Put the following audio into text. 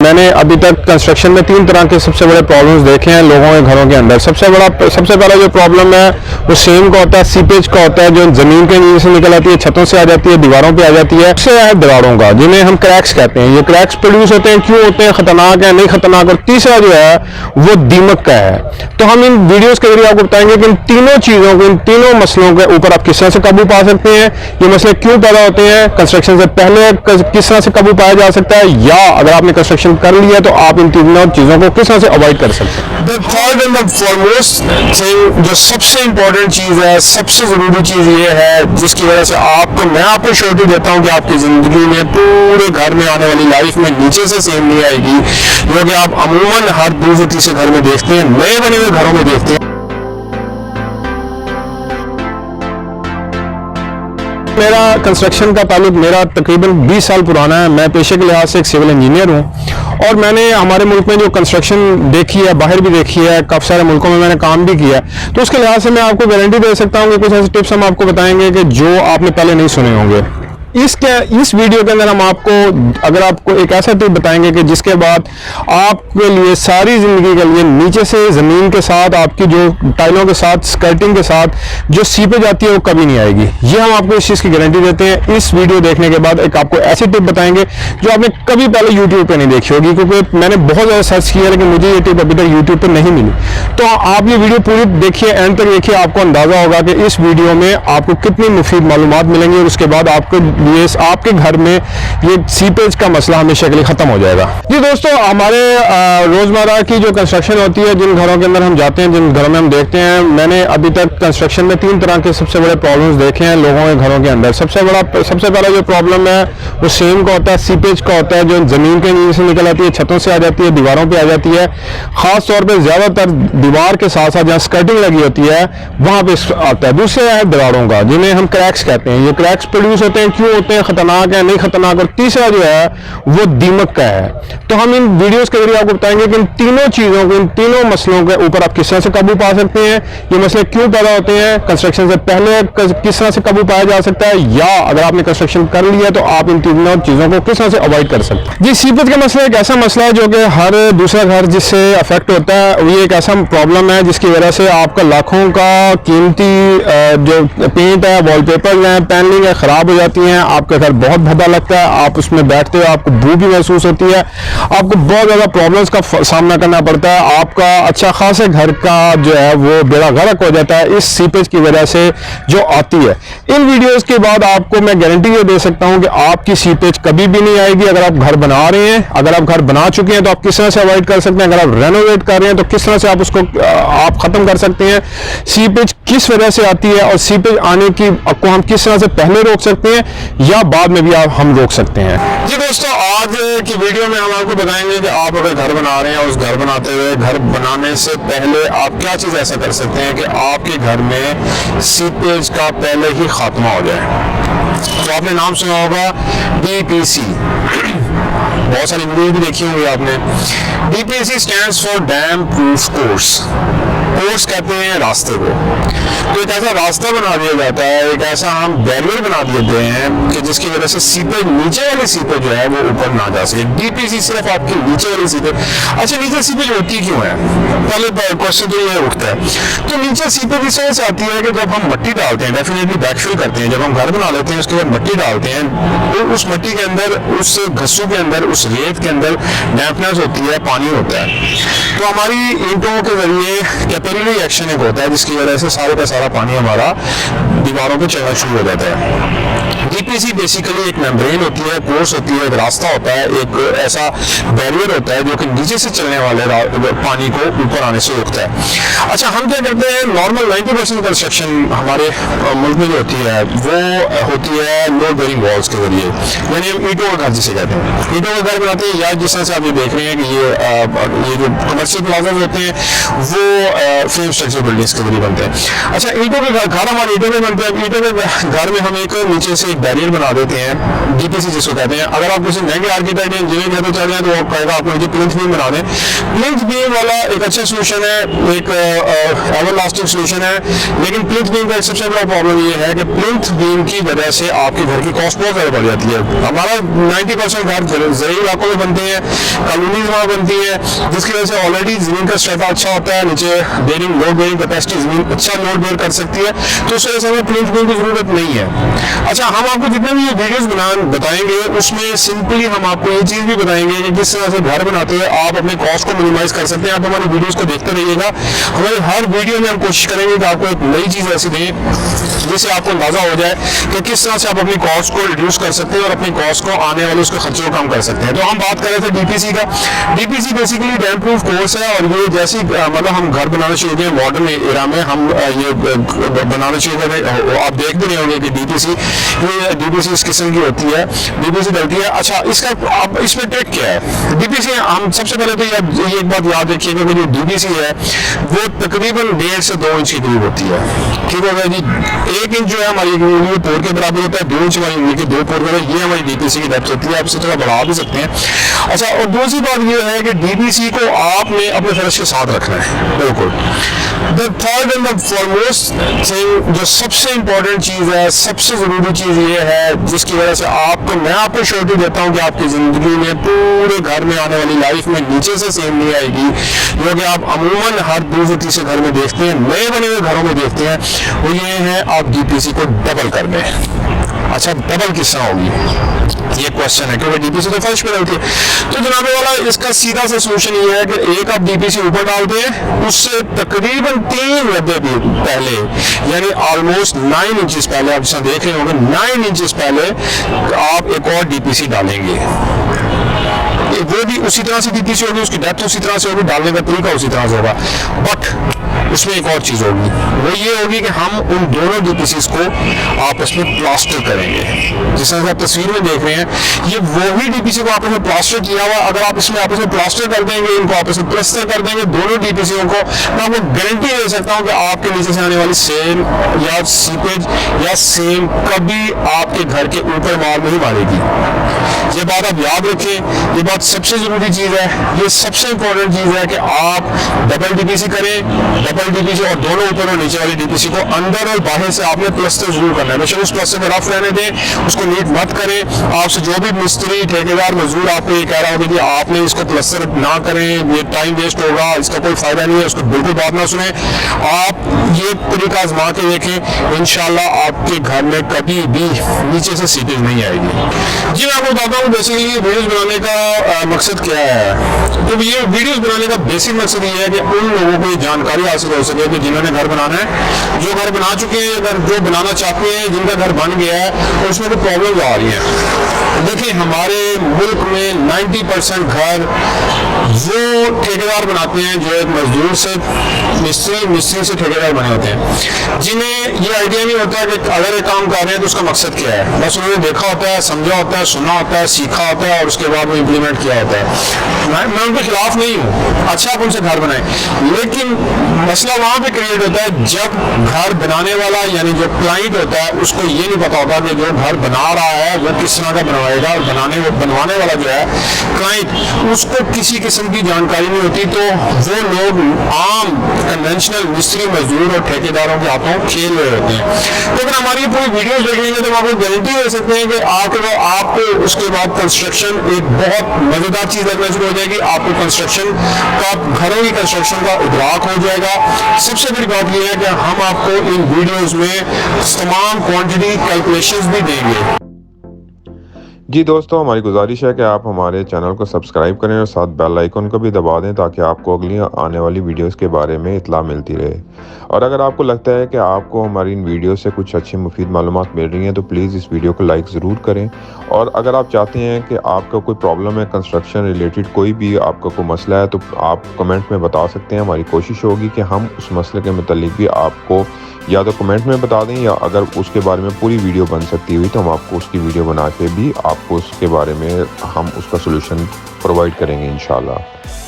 मैंने अभी तक कंस्ट्रक्शन में 3 तरह के सबसे बड़े प्रॉब्लम्स देखे हैं लोगों के घरों के अंदर। सबसे पहला जो प्रॉब्लम है वो सेम का होता है, सीपेज का होता है, जो जमीन के नीचे से निकल आती है, छतों से आ जाती है, दीवारों पे आ जाती है। उससे है दीवारों का, जिन्हें हम क्रैक्स कहते हैं। ये क्रैक्स प्रोड्यूस होते हैं, क्यों होते हैं, खतरनाक है, नहीं खतरनाक। और तीसरा जो है वो दीमक का है। तो हम इन वीडियोस के जरिए आपको बताएंगे कि इन तीनों चीजों को, इन तीनों मसलों के ऊपर आप किस तरह से काबू पा सकते हैं। ये मसले क्यों पैदा होते हैं, कंस्ट्रक्शन से पहले किस तरह से काबू पाया जा सकता है, या अगर आपने कंस्ट्रक्शन कर लिया तो आप इन तीनों चीजों को किस तरह से अवॉइड कर सकते हैं। The third and the foremost thing, जो सबसे इम्पोर्टेंट चीज़ है, सबसे ज़रूरी चीज़ ये है जिसकी वजह से मैं आपको श्योरिटी देता हूँ कि आपकी ज़िंदगी में, पूरे घर में आने वाली लाइफ में नीचे से सेम नहीं आएगी, जो कि आप अमूमन हर दूसरे तीसरे घर में देखते हैं, नए बने हुए घरों में देखते हैं। मेरा कंस्ट्रक्शन का ताल्लुक मेरा तकरीबन 20 साल पुराना है। मैं पेशे के लिहाज से एक सिविल इंजीनियर हूँ और मैंने हमारे मुल्क में जो कंस्ट्रक्शन देखी है, बाहर भी देखी है, काफ़ी सारे मुल्कों में मैंने काम भी किया है। तो उसके लिहाज से मैं आपको गारंटी दे सकता हूँ कि कुछ ऐसे टिप्स हम आपको बताएंगे कि जो आपने पहले नहीं सुने होंगे। इस वीडियो के अंदर हम आपको एक ऐसा टिप बताएंगे कि जिसके बाद आपके लिए सारी ज़िंदगी के लिए नीचे से ज़मीन के साथ, आपकी जो टाइलों के साथ, स्कर्टिंग के साथ जो सीपेज आती है वो कभी नहीं आएगी। ये हम आपको इस चीज़ की गारंटी देते हैं। इस वीडियो देखने के बाद एक आपको ऐसी टिप बताएंगे जो आपने कभी पहले यूट्यूब पर नहीं देखी होगी, क्योंकि मैंने बहुत ज़्यादा सर्च किया लेकिन मुझे ये टिप अभी तक यूट्यूब पर नहीं मिली। तो आप ये वीडियो पूरी देखिए, एंड तक देखिए, आपको अंदाज़ा होगा कि इस वीडियो में आपको कितनी मुफीद मालूमात मिलेंगी और उसके बाद ये आपके घर में ये सीपेज का मसला हमेशा के लिए खत्म हो जाएगा। जी दोस्तों, हमारे रोजमर्रा की जो कंस्ट्रक्शन होती है, जिन घरों के अंदर हम जाते हैं, जिन घरों में हम देखते हैं, मैंने अभी तक कंस्ट्रक्शन में 3 तरह के सबसे बड़े प्रॉब्लम्स देखे हैं लोगों के घरों के अंदर। सबसे पहला जो प्रॉब्लम है वो सेम का होता है, सीपेज का होता है, जो जमीन के नीचे से निकल आती है, छतों से आ जाती है, दीवारों पर आ जाती है। खास तौर पर ज्यादातर दीवार के साथ साथ जहाँ स्कर्टिंग लगी होती है वहां पर आता है। दूसरा है दीवारों का, जिन्हें हम क्रैक्स कहते हैं। ये क्रैक्स प्रोड्यूस होते हैं, क्यों होते हैं, खतरनाक है, नहीं खतरनाक। और तीसरा जो है वो दीमक का है। तो हम इन वीडियोस के जरिए आपको बताएंगे कि इन तीनों चीजों को, इन तीनों मसलों के ऊपर आप किस तरह से काबू पा सकते हैं। ये मसले क्यों पैदा होते हैं, कंस्ट्रक्शन से पहले किस तरह से काबू पाया जा सकता है, या अगर आपने कंस्ट्रक्शन कर लिया तो आप इन तीनों चीजों को किस तरह से अवॉइड कर सकते हैं। जी, सीपेज का मसला एक ऐसा मसला है जो कि हर दूसरा घर जिससे अफेक्ट होता है। ये एक ऐसा प्रॉब्लम है जिसकी वजह से आपका लाखों का कीमती जो पेंट है, वॉलपेपर है, पैनलिंग है, खराब हो जाती है। आपका घर बहुत भद्दा लगता है, आप उसमें बैठते हो आपको बू भी महसूस होती है, आपको बहुत ज़्यादा प्रॉब्लम्स का सामना करना पड़ता है। आपका अच्छा खासा घर का जो है वो बेड़ा गर्क हो जाता है इस सीपेज की वजह से जो आती है। इन वीडियोस के बाद आपको मैं गारंटी ये दे सकता हूं कि आपकी सीपेज कभी भी नहीं आएगी। अगर आप घर बना रहे हैं, अगर आप घर बना चुके हैं तो आप किस तरह से अवॉइड कर सकते हैं, अगर आप रेनोवेट कर रहे हैं तो किस तरह से आप उसको आप खत्म कर सकते हैं, सीपेज किस वजह से आती है और सीपेज आने की को हम किस तरह से पहले रोक सकते हैं या बाद में भी हम रोक सकते हैं। जी दोस्तों, आज की वीडियो में हम आपको बताएंगे कि आप अगर घर बना रहे हैं, उस घर बनाते हुए, घर बनाने से पहले आप क्या चीज़ ऐसा कर सकते हैं कि आपके घर में सीपेज का पहले ही खात्मा हो जाए। तो आपने नाम सुना होगा DPC, बहुत सारी वीडियो भी देखी होंगी आपने। DPC stands for dam proof course. Course कहते हैं रास्ते को। तो एक ऐसा रास्ता बना दिया जाता है, एक ऐसा हम बैरियर बना देते हैं कि जिसकी वजह से सीपेज, नीचे वाली सीपेज जो है वो ऊपर ना जा सके। DPC सिर्फ आपकी नीचे वाली सीपेज। अच्छा, नीचे सीपेज होती क्यों है, पहले क्वेश्चन तो ये उठता है। तो नीचे सीपेज इस वजह से आती है कि जब हम मट्टी डालते हैं, डेफिनेटली बैकफिल करते हैं, जब हम घर बना लेते हैं उसके बाद मट्टी डालते हैं, तो उस मट्टी के अंदर, उस घस्सू के अंदर, उस रेत के अंदर डैम्पनेस होती है, पानी होता है। तो हमारी ईंटों के जरिए कैपिलरी एक्शन एक होता है जिसकी वजह से सारे का सारा पानी हमारा दीवारों पे चढ़ना शुरू हो जाता है। DPC बेसिकली एक मेम्ब्रेन होती है, कोर्स होती है, एक रास्ता होता है, एक ऐसा बैरियर होता है जो कि नीचे से चलने वाले पानी को ऊपर आने से रोकता है। अच्छा, हम क्या करते हैं, नॉर्मल 90% कंस्ट्रक्शन हमारे मुल्क में जो होती है वो होती है लोड बेयरिंग वॉल्स के जरिए, यानी हम ईंटों का घर जिसे कहते हैं। ईंटों का घर बनाते हैं, या जिस तरह से आप ये देख रहे हैं कि ये जो कमर्शियल प्लाजा होते हैं वो फ्रेम स्ट्रक्चर बिल्डिंग्स के जरिए बनते हैं। अच्छा, ईंटों के घर हमारे ईंटों में बनते हैं। ईंटों के घर में हम एक नीचे से एक बैरियर बना देते हैं, डीपीसी जिसको कहते हैं। अगर आप किसी महंगे आर्किटेक्ट या इंजीनियर कहते चल जाए तो वो कहेगा आपको नीचे प्लिंथ बीम बना दें। प्लिंथ बीम वाला एक अच्छा सोल्यूशन है, एक एवरलास्टिंग सोल्यूशन है, लेकिन प्लिंथ बीम का एक सबसे बड़ा प्रॉब्लम ये है कि प्लिंथ बीम की वजह से आपके घर की कॉस्ट बहुत ज़्यादा बढ़ जाती है। हमारा 90% घर ज़रूरी इलाकों में बनते हैं, कॉलोनीज वहाँ बनती है, जिसकी वजह से ऑलरेडी ज़मीन का स्ट्रेटा अच्छा होता है, नीचे बेयरिंग लोड बेयरिंग कैपेसिटी ज़मीन अच्छा लोड बेयर कर सकती है, तो उस वजह से हमें प्लिंथ बीम की ज़रूरत नहीं है। अच्छा, हम आपको जितने भी ये वीडियोज़ बताएंगे उसमें सिंपली हम आपको ये चीज़ भी बताएंगे कि किस तरह से घर बनाते हुए आप अपने कॉस्ट को मिनिमाइज कर सकते हैं। आप हमारी वीडियोस को देखते रहिएगा, हमारी हर वीडियो में हम कोशिश करेंगे कि आपको एक नई चीज़ ऐसी दें जिससे आपको अंदाजा हो जाए कि किस तरह से आप अपनी कॉस्ट को रिड्यूस कर सकते हैं और अपनी कॉस्ट को आने वाले उसके खर्चे को कम कर सकते हैं। तो हम बात कर रहे थे डीपीसी का। DPC basically dam proof course है, और ये जैसे मतलब हम घर बनाना शुरू किए मॉडर्न एरा में, हम ये बनाना शुरू करें, आप देख भी रहे होंगे कि डीपीसी इस किस्म की होती है, डीपीसी डलती है। अच्छा, इसका अब इसमें ट्रिक क्या है? डीपीसी हम सबसे पहले तो ये एक बात याद रखिएगा कि जो डीपीसी है वो तकरीबन 1.5 से 2 इंच के करीब होती है। ठीक हो गया जी। 1 इंच जो है हमारी उंगली पोर के बराबर होता है, 2 इंच हमारी उंगली के 2 पोर के बराबर, ये हमारी डीपीसी की डेप्थ होती है। आप इसे थोड़ा बढ़ा भी सकते हैं। अच्छा, और दूसरी बात ये है कि डीपीसी को आपने अपने फर्श के साथ रखना है, बिल्कुल। The third and the foremost thing, जो सबसे इंपॉर्टेंट चीज़ है, सबसे ज़रूरी चीज़ ये है जिसकी वजह से मैं आपको श्योरिटी देता हूँ कि आपकी ज़िंदगी में पूरे घर में आने वाली लाइफ में नीचे से सेम नहीं आएगी, जो कि आप अमूमन हर दूसरे तीसरे घर में देखते हैं, नए बने हुए घरों में देखते हैं, वो ये है आप डीपीसी को डबल कर दें। अच्छा, डबल किस तरह होगी ये क्वेश्चन है, क्योंकि डीपीसी तो फर्श पे रहती है। तो जनाब वाला इसका सीधा सा सोल्यूशन ये है कि एक आप डीपीसी ऊपर डाल दें, उससे तकरीबन 3 गड्ढे भी पहले, यानी ऑलमोस्ट 9 इंचेस पहले, आप जैसा देख रहे होंगे 9 इंचेस पहले आप एक और डीपीसी डालेंगे। वो भी उसी तरह से डीपीसी होगी, उसकी डेप्थ उसी तरह से होगी, डालने का तरीका उसी तरह से होगा, बट उसमें एक और चीज़ होगी, वो ये होगी कि हम उन दोनों डीपीसीज को आपस में प्लास्टर करेंगे। जिस तरह से आप तस्वीर में देख रहे हैं, ये वही डीपीसी को आपस में प्लास्टर किया हुआ। अगर आप इसमें आपस में प्लास्टर कर देंगे, इनको आपस में प्लास्टर कर देंगे दोनों डीपीसीओ को, मैं आपको गारंटी दे सकता हूँ कि आपके नीचे से आने वाली सेम या सीपेज या सेम कभी आपके घर के ऊपर मार नहीं मारेगी। ये बात आप याद रखें, ये बात सबसे ज़रूरी चीज़ है, ये सबसे इंपॉर्टेंट चीज़ है कि आप डबल डीपीसी करें, डबल डीपीसी और दोनों ऊपर और नीचे वाली डीपीसी को अंदर और बाहर से आपने प्लास्टर जरूर करना है। बेशक उस प्लास्टर को रफ रहने दें, उसको नीट मत करें। आपसे जो भी मिस्त्री ठेकेदार मजदूर आपको ये कह रहा होगा कि आपने इसको प्लास्टर ना करें, ये टाइम वेस्ट होगा, इसका कोई फायदा नहीं है, उसको बिल्कुल बात ना सुने। आप ये तरीका आजमा के देखें, इंशाल्लाह आपके घर में कभी भी नीचे से सीपेज नहीं आएगी। जी मैं आपको बताता हूँ बेसिकली वीडियोस बनाने का मकसद क्या है। तो ये वीडियोस बनाने का बेसिक मकसद ये है कि उन लोगों को जानकारी हासिल हो सके कि जिन्होंने घर बनाना है, जो घर बना चुके हैं, अगर जो बनाना चाहते हैं, जिनका घर बन गया है और उसमें कोई प्रॉब्लम आ रही है। देखिए हमारे मुल्क में 90% घर वो ठेकेदार बनाते हैं जो एक मजदूर से मिस्त्री से ठेकेदार बने होते हैं, जिन्हें ये आइडिया नहीं होता कि अगर ये काम कर रहे हैं तो उसका मकसद क्या है। बस उन्होंने देखा होता है, समझा होता है, सुना होता है, सीखा होता है और उसके बाद वो इम्प्लीमेंट किया होता है। मैं उनके खिलाफ नहीं हूँ, अच्छा आप उनसे घर बनाएं, लेकिन मसला वहाँ पे क्रिएट होता है जब घर बनाने वाला यानी जो क्लाइंट होता है उसको ये नहीं पता होता कि जो घर बना रहा है वो किस तरह का बनवाएगा, और बनवाने वाला जो है क्लाइंट उसको किसी किस्म की जानकारी नहीं होती, तो वो लोग आम कन्वेंशनल मिस्त्री मजदूर और ठेकेदारों के हाथों खेल रहे होते हैं। तो अगर हमारी पूरी वीडियोस देखेंगे तो आपको गारंटी दे सकते हैं कि आपको उसके बाद कंस्ट्रक्शन एक बहुत मजेदार चीज लगना शुरू हो जाएगी। आपको कंस्ट्रक्शन का, घरों की कंस्ट्रक्शन का इदराक हो जाएगा। सबसे बड़ी बात यह है कि हम आपको इन वीडियोस में तमाम क्वांटिटी कैलकुलेशंस भी देंगे। जी दोस्तों, हमारी गुजारिश है कि आप हमारे चैनल को सब्सक्राइब करें और साथ बेल आइकन को भी दबा दें ताकि आपको अगली आने वाली वीडियोस के बारे में इत्तला मिलती रहे। और अगर आपको लगता है कि आपको हमारी इन वीडियो से कुछ अच्छी मुफीद मालूमात मिल रही हैं तो प्लीज़ इस वीडियो को लाइक ज़रूर करें। और अगर आप चाहते हैं कि आपका कोई प्रॉब्लम है कंस्ट्रक्शन रिलेटेड, कोई भी आपका कोई मसला है, तो आप कमेंट में बता सकते हैं। हमारी कोशिश होगी कि हम उस मसले के मुतालिक भी आपको या तो कमेंट में बता दें, या अगर उसके बारे में पूरी वीडियो बन सकती हुई तो हम आपको उसकी वीडियो बना के भी आपको उसके बारे में हम उसका सलूशन प्रोवाइड करेंगे इंशाल्लाह।